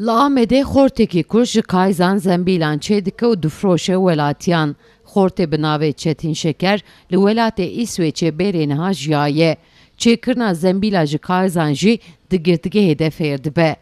Li Amedê xortekî Kurd ji Kayzan zembîlan çêdike û difroşe welatiyan. Xortê bi navê Çetin Şeker li welatê Îswêçê bêrê niha jiyaye. Çêkirina zembîla ji Kayzan jî di girtîgehê de fêr dibe.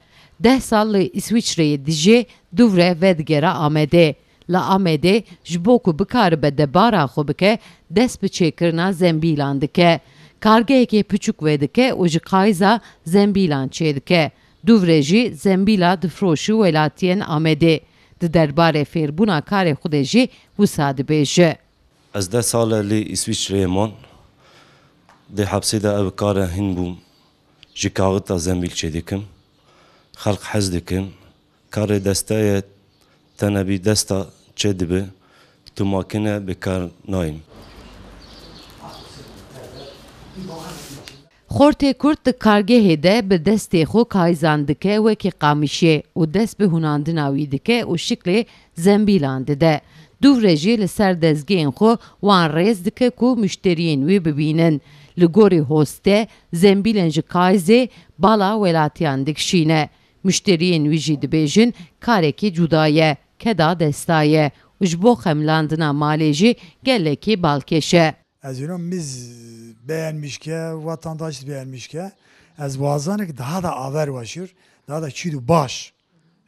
10 sal li Îswîçreyê dijî dûvre vedigere Amedê. Li Amedê ji bo ku bikaribe debara xwe bike, dest bi çêkirina zembîlan dike. Kargehekê piçûk vedike û ji Kayza zembîlan çêdike. Dûvre jî zembîla difroşî welatiyên Amedê. Di derbarê fêrbûna karê xwe de jî wisa dibêje. Ez 10 sal lê Îswîçreyê man. Dê hepsê de ev kara hîn bûm. Ji kaxita zembîl çêdikim. Xelq hez dikin. Karê desteye tenebî desta çê dibe. Tu makine bikar nayîm. Xortê Kurd di kargehê de bi destê xwe Kayzan dike wekî qamişê û dest bi hûnandina wî dike û şiklê zembîlan dide. Dûvre jî li ser dezgehên xwe wan rêz dike ku müşteriyên wî bibînin. Li gorî hostê zembîlên ji Kayzê bala welatiyan dikişîne. Müşteriyên wî jî dibêjin karekî cuda ye, keda desta ye û ji bo xemlandina malê jî gelekî balkêş e. Ez diyorum biz beğenmişke, vatandaş beğenmişke, ez vazanek daha da aver başır, daha da çiğdu baş.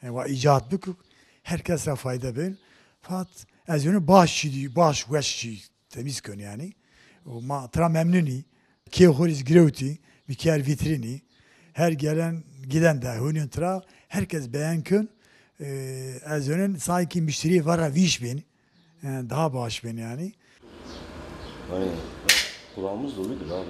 Yani icat bükük, herkese fayda bin. Fakat ez diyorum baş çiğdu, baş veş çiğ, temiz kön yani. O ma tra memnuni, ki horiz grevti, bir kere vitrini, her gelen giden de hunun tra, herkes beğen kön. Ez diyorum sanki müşteri var viş bin, yani daha baş bin yani. Aynen. Kulağımız doluydu abi.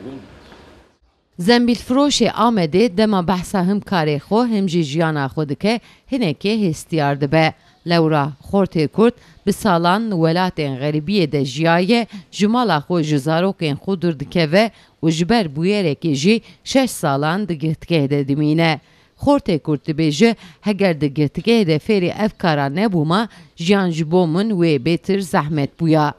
Zembîlfiroşê Amedê dema behsa him karê xwe him jî jiyana xwe dike hinekê hêstiyar dibe. Lewra Xortê Kurd bi salan welatên xeribiyê de jiyaye, ji mala xwe ji zarokên xwe dur dikeve û ji ber bûyerekê jî 6 salan di girtîgehê de dimîne. Xortê Kurd dibêje heger di girtîgehê de fêrî ev kara nebûma, jiyan ji bo min wê bêtir zehmet bûya.